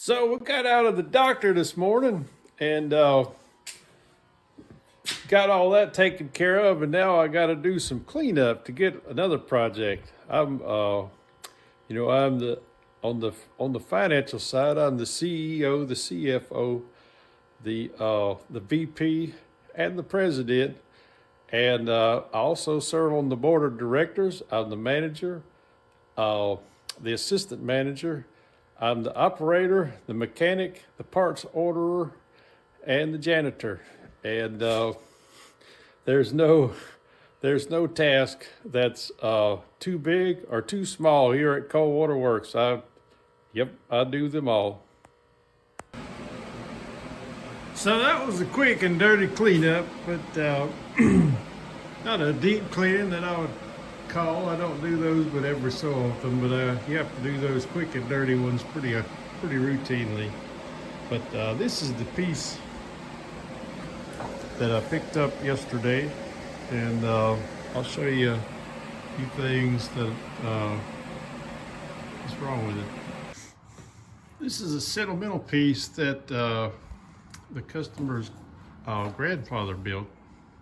So we got out of the doctor this morning and got all that taken care of, and now I got to do some cleanup to get another project. I'm the on the financial side. I'm the CEO, the CFO, the VP, and the president, and I also serve on the board of directors. I'm the manager, the assistant manager. I'm the operator, the mechanic, the parts orderer, and the janitor. And there's no task that's too big or too small here at Cold Water Works. I do them all. So that was a quick and dirty cleanup, but not a deep cleaning that I would call. I don't do those but every so often, but you have to do those quick and dirty ones pretty routinely. But this is the piece that I picked up yesterday, and I'll show you a few things that what's wrong with it. This is a sentimental piece that the customer's grandfather built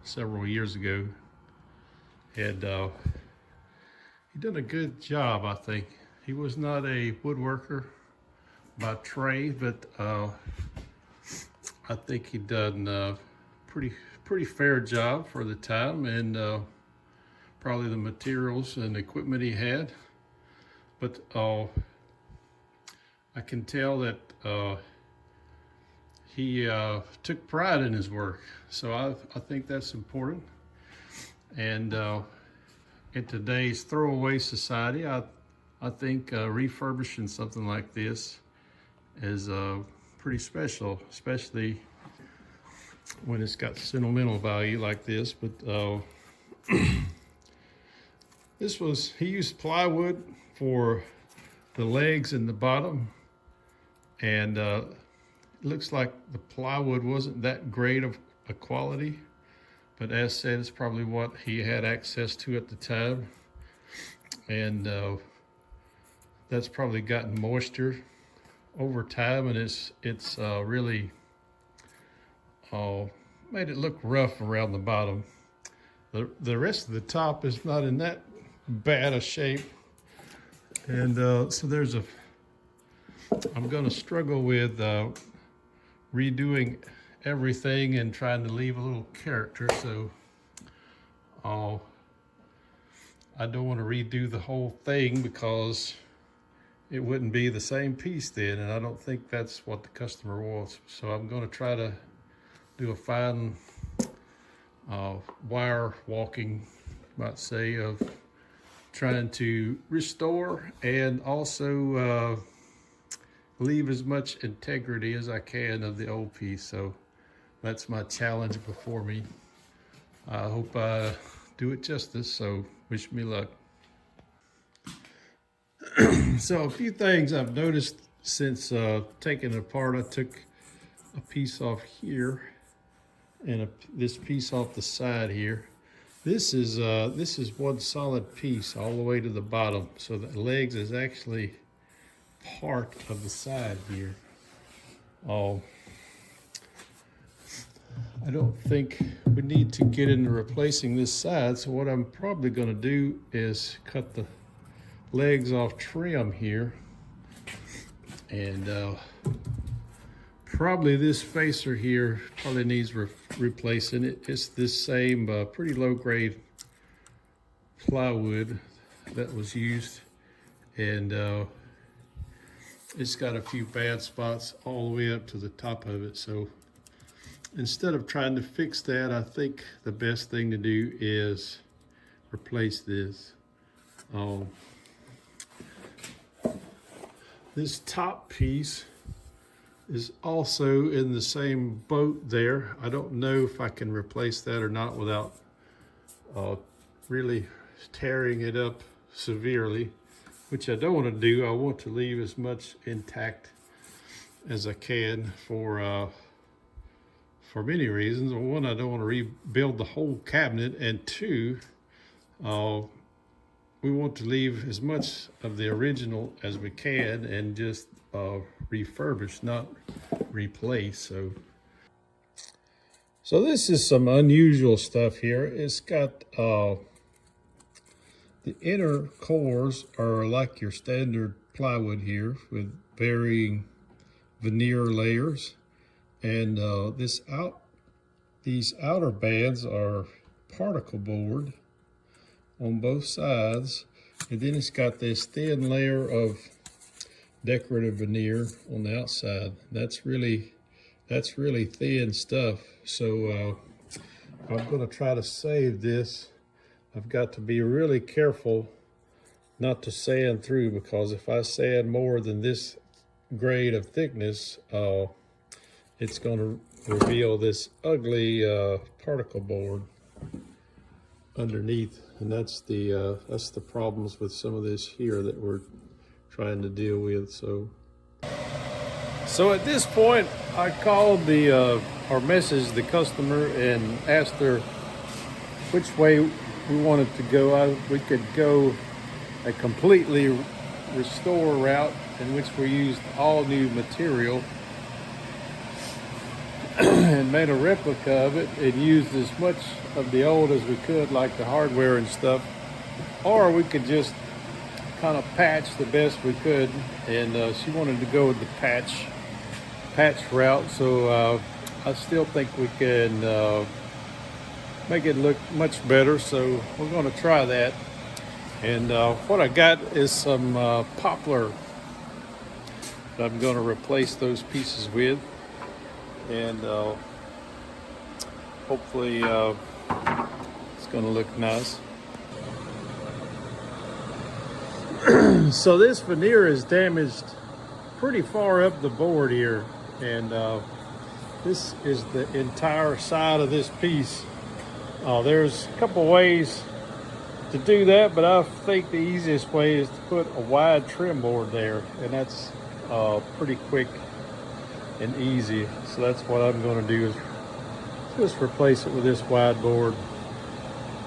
several years ago, and he did a good job, I think. He was not a woodworker by trade, but I think he done a pretty fair job for the time, and probably the materials and equipment he had. But I can tell that he took pride in his work, so I think that's important. And in today's throwaway society, I think refurbishing something like this is pretty special, especially when it's got sentimental value like this. But he used plywood for the legs and the bottom, and it looks like the plywood wasn't that great of a quality, but as said, it's probably what he had access to at the time, and that's probably gotten moisture over time, and it's really made it look rough around the bottom. The rest of the top is not in that bad a shape, and so I'm going to struggle with redoing everything and trying to leave a little character. So I don't want to redo the whole thing because it wouldn't be the same piece then, and I don't think that's what the customer wants. So I'm going to try to do a fine wire walking, you might say, of trying to restore and also leave as much integrity as I can of the old piece. So that's my challenge before me. I hope I do it justice, so wish me luck. So a few things I've noticed since taking it apart. I took a piece off here and this piece off the side here. This is one solid piece all the way to the bottom. So the legs is actually part of the side here. I don't think we need to get into replacing this side, so what I'm probably going to do is cut the legs off trim here, and probably this spacer here probably needs replacing. It's this same pretty low grade plywood that was used, and it's got a few bad spots all the way up to the top of it. So instead of trying to fix that, I think the best thing to do is replace this. This top piece is also in the same boat there. I don't know if I can replace that or not without really tearing it up severely, which I don't want to do. I want to leave as much intact as I can for many reasons. One, I don't want to rebuild the whole cabinet, and two, we want to leave as much of the original as we can and just refurbish, not replace. So this is some unusual stuff here. It's got the inner cores are like your standard plywood here with varying veneer layers, and these outer bands are particle board on both sides, and then it's got this thin layer of decorative veneer on the outside. That's really thin stuff. So I'm going to try to save this. I've got to be really careful not to sand through, because if I sand more than this grade of thickness, it's going to reveal this ugly particle board underneath, and that's the problems with some of this here that we're trying to deal with. So at this point, I called or messaged the customer and asked her which way we wanted to go. We could go a completely restore route in which we used all new material and made a replica of it and used as much of the old as we could, like the hardware and stuff, or we could just kind of patch the best we could. And she wanted to go with the patch route, so I still think we can make it look much better, so we're going to try that. And what I got is some poplar that I'm going to replace those pieces with, and hopefully it's going to look nice. So this veneer is damaged pretty far up the board here, and this is the entire side of this piece. There's a couple ways to do that, but I think the easiest way is to put a wide trim board there, and that's pretty quick and easy. So that's what I'm going to do, is just replace it with this wide board.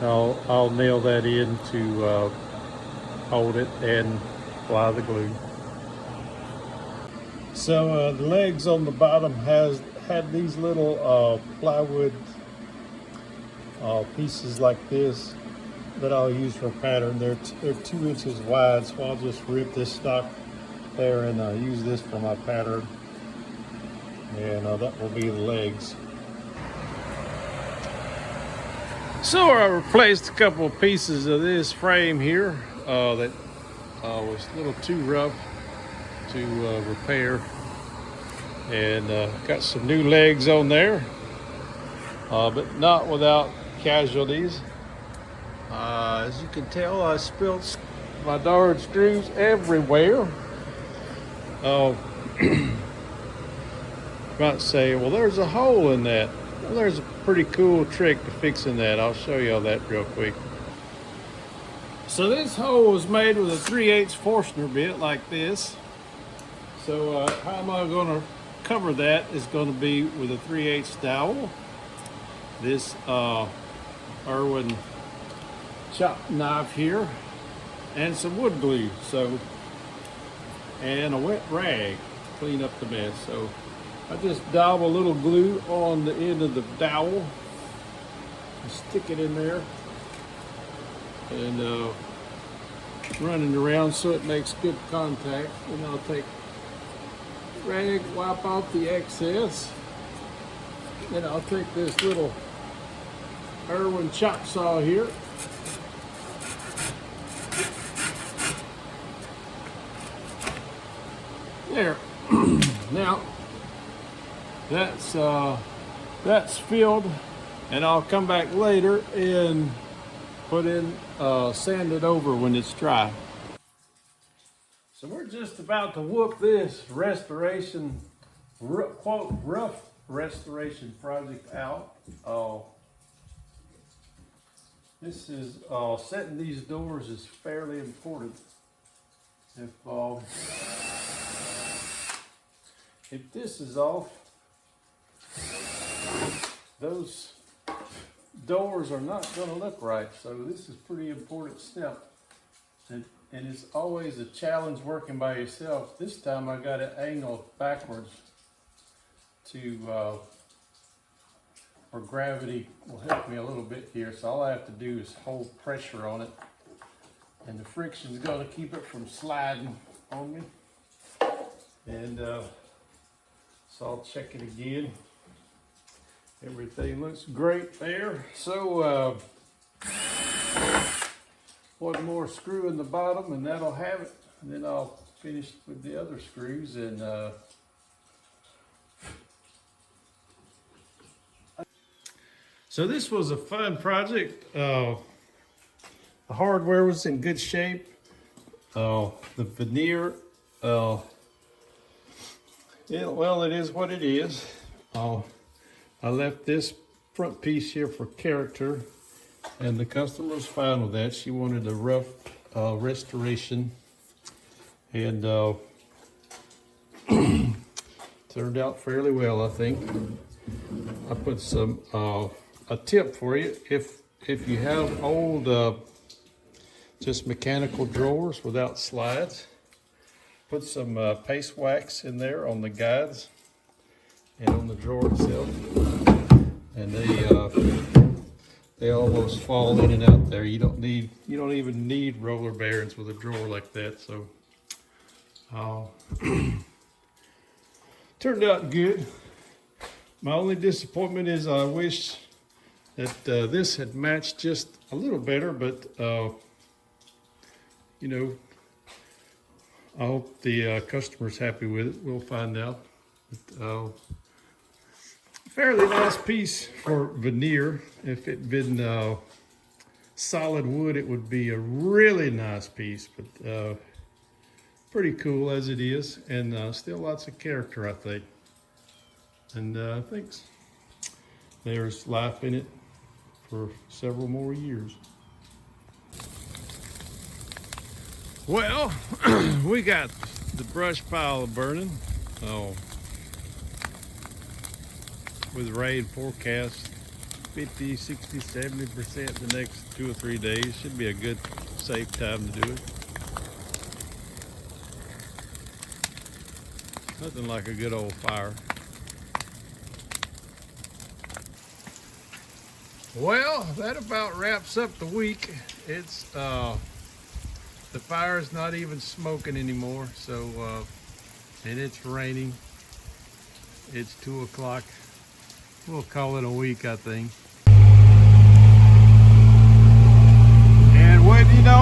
I'll nail that in to hold it and apply the glue. So the legs on the bottom had these little plywood pieces like this that I'll use for a pattern. They're 2 inches wide, so I'll just rip this stock there and use this for my pattern, and that will be the legs. So I replaced a couple of pieces of this frame here that was a little too rough to repair, and got some new legs on there, but not without casualties. As you can tell, I spilled my darn screws everywhere. Might say, well, there's a hole in that. Well, there's a pretty cool trick to fixing that. I'll show you all that real quick. So this hole was made with a 3/8 Forstner bit like this. So how am I going to cover that is going to be with a 3/8 dowel. This Irwin chop knife here, and some wood glue, and a wet rag to clean up the mess. So I just daub a little glue on the end of the dowel and stick it in there, and running around so it makes good contact. And I'll take the rag, wipe off the excess. Then I'll take this little Irwin chop saw here, there. Now that's filled, and I'll come back later and sand it over when it's dry. So we're just about to whoop this restoration, quote, rough restoration project out. This is setting these doors is fairly important. If this is off, those doors are not going to look right. So this is a pretty important step. And it's always a challenge working by yourself. This time I got it angled backwards to where gravity will help me a little bit here. So all I have to do is hold pressure on it, and the friction is going to keep it from sliding on me. And so I'll check it again. Everything looks great there. So one more screw in the bottom and that'll have it. And then I'll finish with the other screws. And so this was a fun project. The hardware was in good shape. The veneer, yeah, well, it is what it is. I left this front piece here for character, and the customer was fine with that. She wanted a rough restoration, and turned out fairly well, I think. I put some a tip for you: if you have old just mechanical drawers without slides, put some paste wax in there on the guides and on the drawer itself, and they almost fall in and out there. You don't even need roller bearings with a drawer like that. So turned out good. My only disappointment is I wish that this had matched just a little better, but you know, I hope the customer's happy with it. We'll find out. But, fairly nice piece for veneer. If it'd been solid wood, it would be a really nice piece, but pretty cool as it is, and still lots of character, I think. And I think there's life in it for several more years. Well, we got the brush pile burning. With rain forecast 50, 60, 70% the next 2 or 3 days. Should be a good, safe time to do it. Nothing like a good old fire. Well, that about wraps up the week. It's the fire's not even smoking anymore, so and it's raining. It's 2 o'clock. We'll call it a week, I think. And wouldn't you know